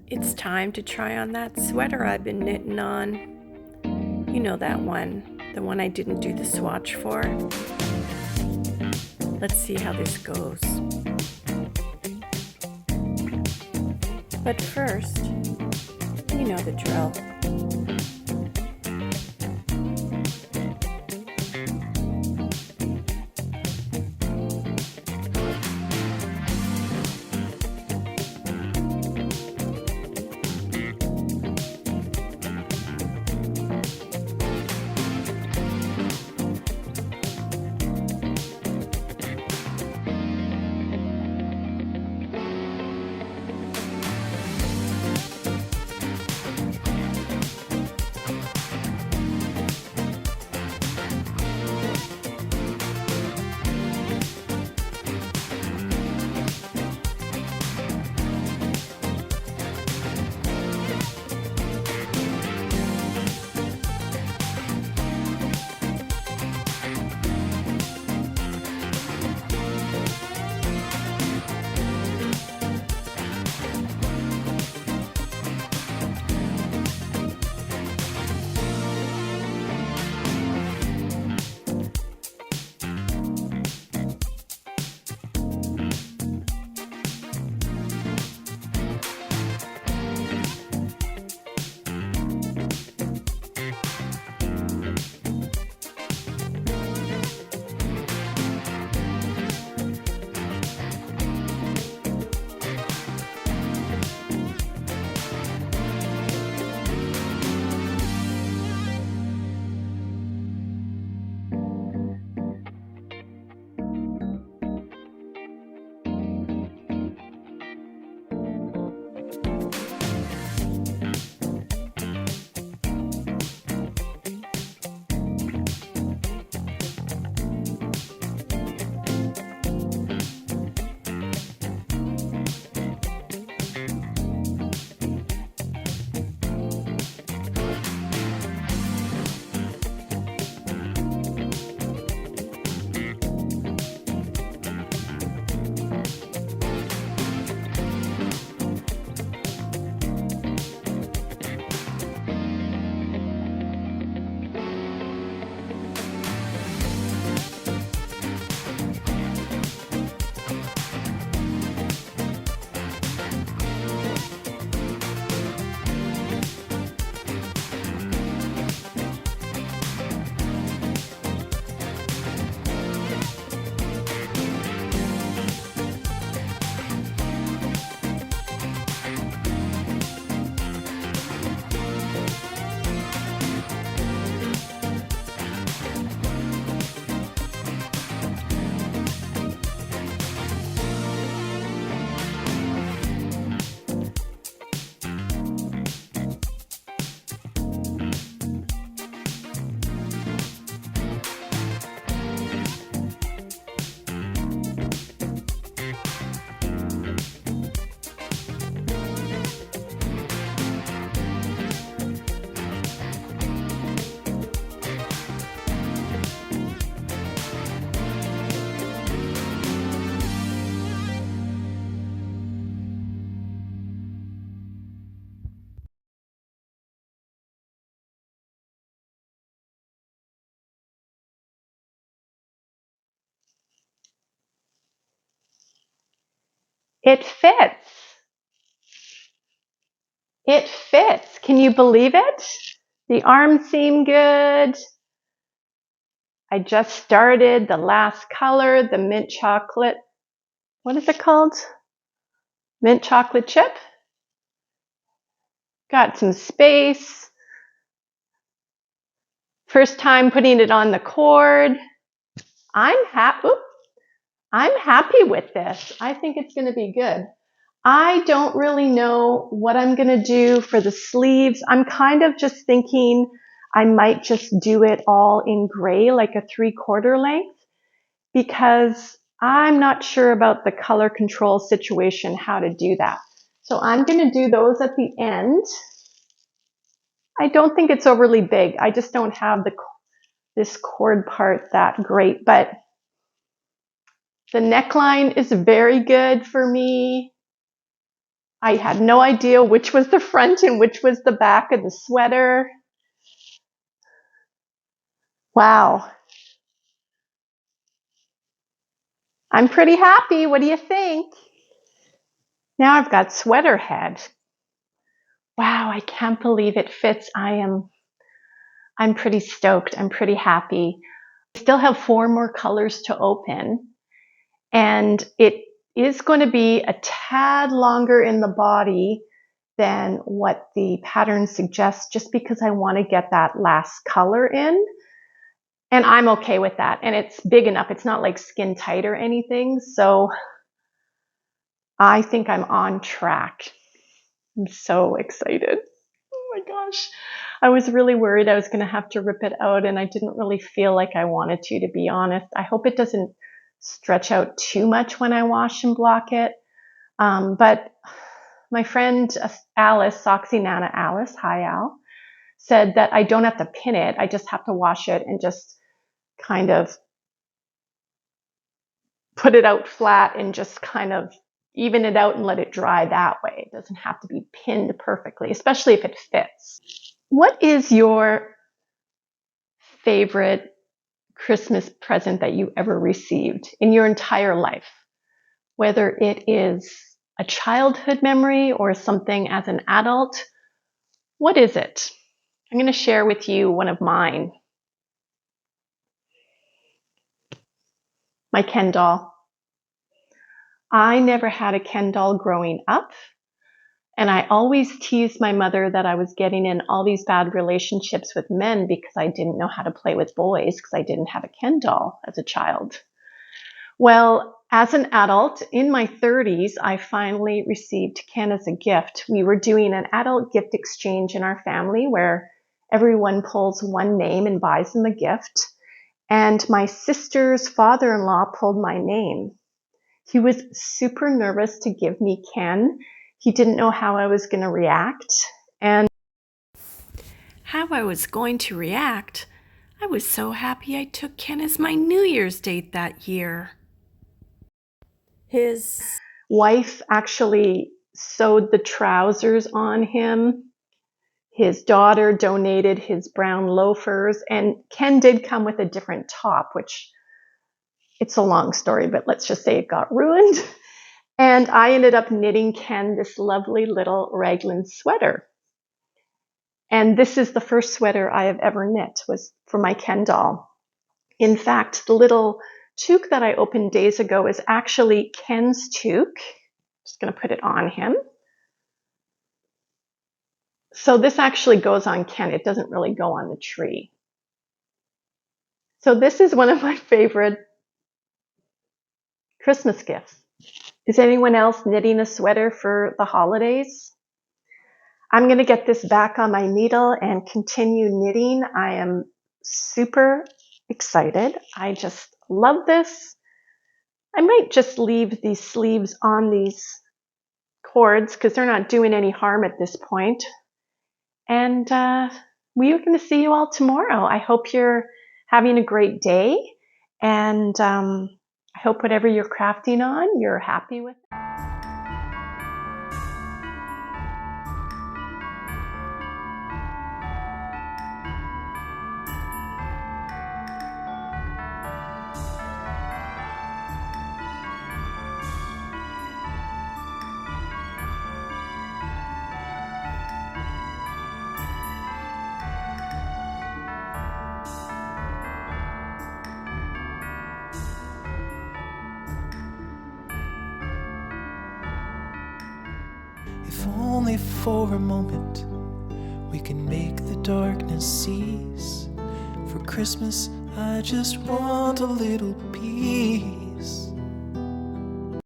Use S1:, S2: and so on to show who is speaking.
S1: It's time to try on that sweater I've been knitting on. You know that one, the one I didn't do the swatch for. Let's see how this goes. But first, you know the drill. It fits. It fits. Can you believe it? The arms seem good. I just started the last color, the mint chocolate. What is it called? Mint chocolate chip. Got some space. First time putting it on the cord. I'm happy with this. I think it's going to be good. I don't really know what I'm going to do for the sleeves. I'm kind of just thinking I might just do it all in gray, like a 3/4 length, because I'm not sure about the color control situation, how to do that. So I'm going to do those at the end. I don't think it's overly big. I just don't have this cord part that great, but the neckline is very good for me. I had no idea which was the front and which was the back of the sweater. Wow. I'm pretty happy. What do you think? Now I've got sweater head. Wow, I can't believe it fits. I'm pretty stoked. I'm pretty happy. I still have 4 more colors to open, and it is going to be a tad longer in the body than what the pattern suggests, just because I want to get that last color in. And I'm okay with that. And it's big enough. It's not like skin tight or anything. So I think I'm on track. I'm so excited. Oh my gosh. I was really worried I was going to have to rip it out, and I didn't really feel like I wanted to be honest. I hope it doesn't stretch out too much when I wash and block it. But my friend Alice, Soxy Nana Alice, hi Al, said that I don't have to pin it. I just have to wash it and just kind of put it out flat and just kind of even it out and let it dry that way. It doesn't have to be pinned perfectly, especially if it fits. What is your favorite Christmas present that you ever received in your entire life? Whether it is a childhood memory or something as an adult, what is it? I'm going to share with you one of mine. My Ken doll. I never had a Ken doll growing up, and I always teased my mother that I was getting in all these bad relationships with men because I didn't know how to play with boys because I didn't have a Ken doll as a child. Well, as an adult in my 30s, I finally received Ken as a gift. We were doing an adult gift exchange in our family where everyone pulls one name and buys them a gift. And my sister's father-in-law pulled my name. He was super nervous to give me Ken. He didn't know how I was going to react. And
S2: how I was going to react? I was so happy I took Ken as my New Year's date that year. His
S1: wife actually sewed the trousers on him. His daughter donated his brown loafers, and Ken did come with a different top, which it's a long story, but let's just say it got ruined. And I ended up knitting Ken this lovely little raglan sweater. And this is the first sweater I have ever knit, was for my Ken doll. In fact, the little toque that I opened days ago is actually Ken's toque. Just going to put it on him. So this actually goes on Ken. It doesn't really go on the tree. So this is one of my favorite Christmas gifts. Is anyone else knitting a sweater for the holidays? I'm going to get this back on my needle and continue knitting. I am super excited. I just love this. I might just leave these sleeves on these cords because they're not doing any harm at this point. And we are going to see you all tomorrow. I hope you're having a great day, and I hope whatever you're crafting on, you're happy with it.
S3: If only for a moment we can make the darkness cease. For Christmas I just want a little peace.